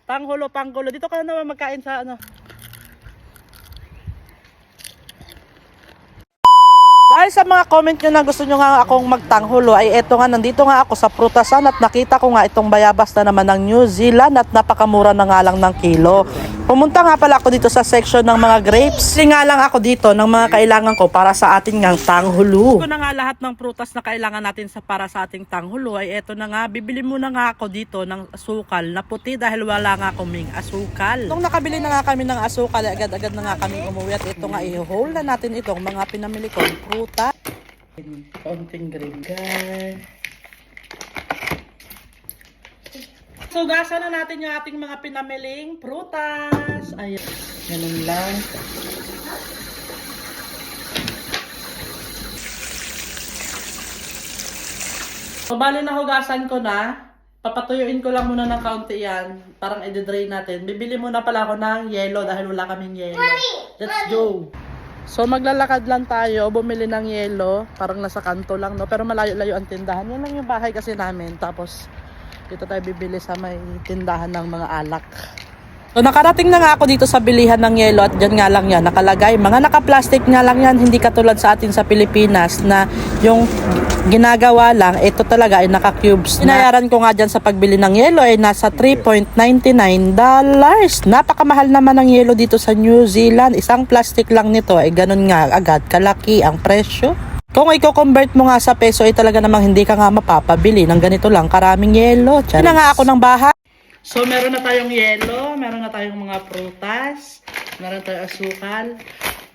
Tanghulo, panggulo. Dito ka na naman magkain sa ano. Dahil sa mga comment nyo na gusto nyo nga akong magtanghulo, ay eto nga, nandito nga ako sa prutasan at nakita ko nga itong bayabas na naman ng New Zealand at napakamura na nga lang ng kilo. Pumunta nga pala ako dito sa section ng mga grapes. Kasi nga lang ako dito ng mga kailangan ko para sa ating ngang tanghulo. Ito na nga lahat ng prutas na kailangan natin para sa ating tanghulo ay eto na nga. Bibili muna nga ako dito ng asukal na puti dahil wala nga kaming asukal. Nung nakabili na nga kami ng asukal, agad-agad na nga kami umuwi at ito nga i-hold na natin itong mga pinamili kong prutas. Konting gringar. So, gasan na natin yung ating mga pinamiling prutas. Ayan. Ganun lang. So, bali na hugasan ko na. Papatuyuin ko lang muna ng kaunti yan. Parang i-drain natin. Bibili muna pala ako ng yelo dahil wala kaming yelo. Let's go! So, maglalakad lang tayo. Bumili ng yelo. Parang nasa kanto lang, no? Pero malayo-layo ang tindahan. Yan lang yung bahay kasi namin. Tapos, dito tayo bibili sa may tindahan ng mga alak. So nakarating na nga ako dito sa bilihan ng yelo at dyan nga lang yan nakalagay. Mga naka-plastic nga lang yan, hindi katulad sa atin sa Pilipinas na yung ginagawa lang, ito talaga ay naka-cubes. Inayaran ko nga dyan sa pagbili ng yelo ay nasa $3.99. Napakamahal naman ng yelo dito sa New Zealand. Isang plastic lang nito ay ganun nga agad kalaki ang presyo. Kung i-convert mo nga sa peso ay talaga namang hindi ka nga mapapabili ng ganito lang karaming yelo. Diyan na nga ako ng bahay. So meron na tayong yelo, meron na tayong mga prutas, meron tayong asukal.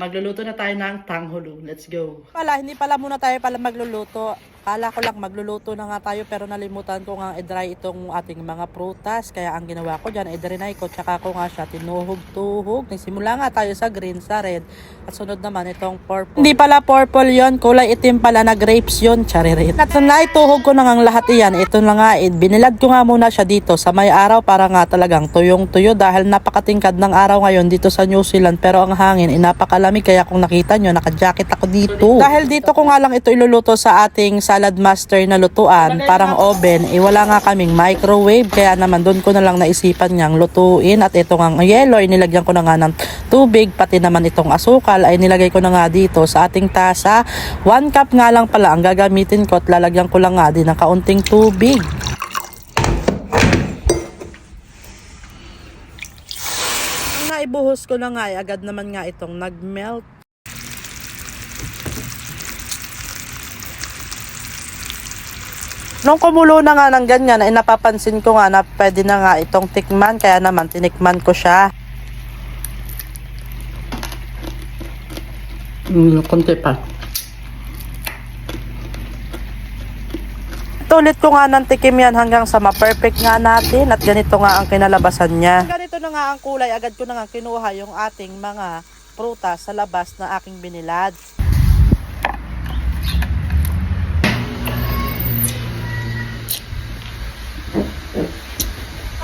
Magluluto na tayo ng tanghulo. Let's go. Hindi pala muna tayo magluluto. Kala ko lang magluluto na nga tayo pero nalimutan ko nga i-dry itong ating mga prutas. Kaya ang ginawa ko dyan, i-dry ko. Tsaka ko nga siya tinuhog-tuhog. Nagsimula nga tayo sa green, sa red. At sunod naman itong purple. Hindi pala purple yon, kulay itim pala na grapes yon. Charirit. At naituhog ko na nga lahat iyan. Ito na nga, binilad ko nga muna siya dito sa may araw para nga talagang tuyong-tuyo. Dahil napakatingkad ng araw ngayon dito sa New Zealand. Pero ang hangin, napakalamig. Kaya kung nakita nyo, naka-jacket ako dito. Dahil dito ko nga lang ito iluluto sa ating salad master na lutuan, parang oven, wala nga kaming microwave, kaya naman doon ko na lang naisipan niyang lutuin. At ito nga yelo, inilagyan ko na nga ng tubig, pati naman itong asukal ay nilagay ko na nga dito sa ating tasa. 1 cup nga lang pala ang gagamitin ko at lalagyan ko lang nga din ng kaunting tubig. Ang naibuhos ko na nga ay agad naman nga itong nag-melt. Nung kumulo na nga ng ganyan, ay napapansin ko nga na pwede na nga itong tikman. Kaya naman, tinikman ko siya. Konti pa. Tulit ko nga ng tikim yan hanggang sa ma-perfect nga natin. At ganito nga ang kinalabasan niya. Ganito na nga ang kulay. Agad ko na nga kinuha yung ating mga prutas sa labas na aking binilad.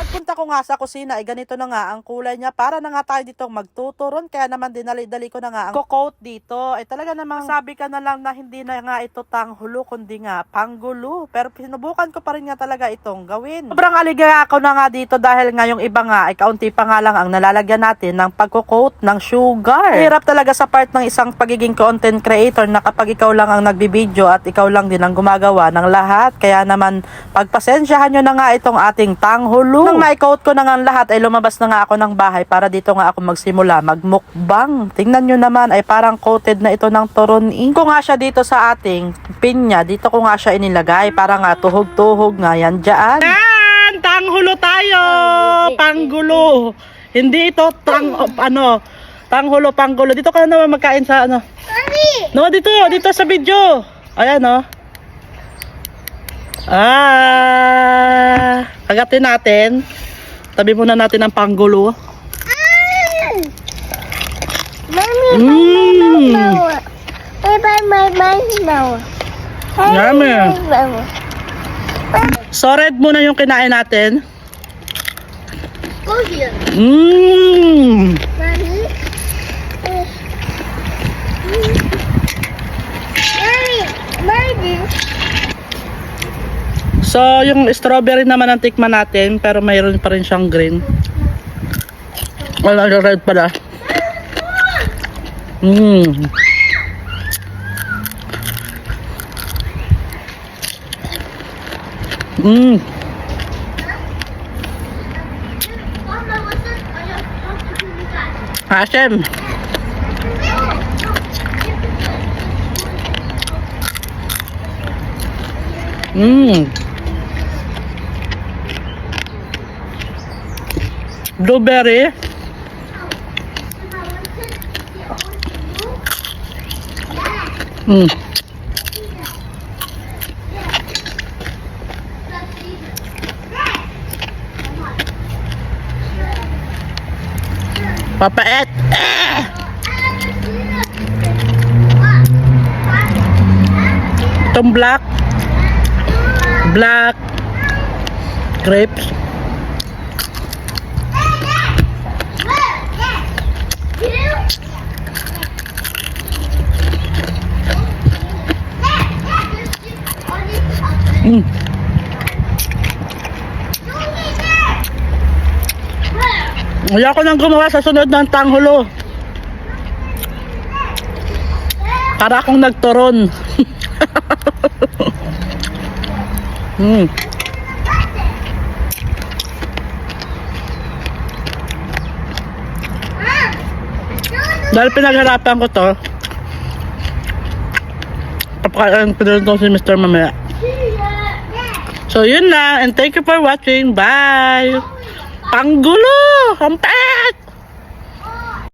Punta ko nga sa kusina ay ganito na nga ang kulay niya. Para na nga tayo dito magtuturon. Kaya naman dinali-dali ko na nga ang coat dito. Ay talaga namang sabi ka na lang na hindi na nga ito tanghulo kundi nga panggulo. Pero sinubukan ko pa rin nga talaga itong gawin. Sobrang aligaya ako na nga dito dahil nga yung iba nga ay kaunti pa nga lang ang nalalagyan natin ng pagko-coat ng sugar. Hirap talaga sa part ng isang pagiging content creator na kapag ikaw lang ang nagbibideo at ikaw lang din ang gumagawa ng lahat. Kaya naman pagpasensyahan nyo na nga itong ating tanghulo. Nang ma-coat ko na nga lahat ay lumabas na nga ako ng bahay para dito nga ako magsimula magmukbang. Tingnan nyo naman ay parang coated na ito ng turonin. Ko nga siya dito sa ating pinya. Dito ko nga siya inilagay para nga tuhog-tuhog nga yan dyan. Yan! Tanghulo tayo! Panggulo! Hindi ito tanghulo, panggulo. Dito ka na naman magkain sa ano. No, dito sa video. Ayan o. Kagatin natin. Tabi muna natin ang panggulo. Yummy. So red muna yung kinain natin. So, yung strawberry naman ang tikman natin, pero mayroon pa rin siyang green. Wala na red pala. Mmm. Mmm. Asim. Mmm. Blueberry. Mmm. Papait. Itong black grapes. Mm. Ayaw ko nang gumawa sa sunod ng tanghulo. Para akong nagturon. Mm. Dahil pinagharapan ko to, papakain ko rin si Mr. mamaya. So yun lang, and thank you for watching. Bye! Panggulo! Ang pet!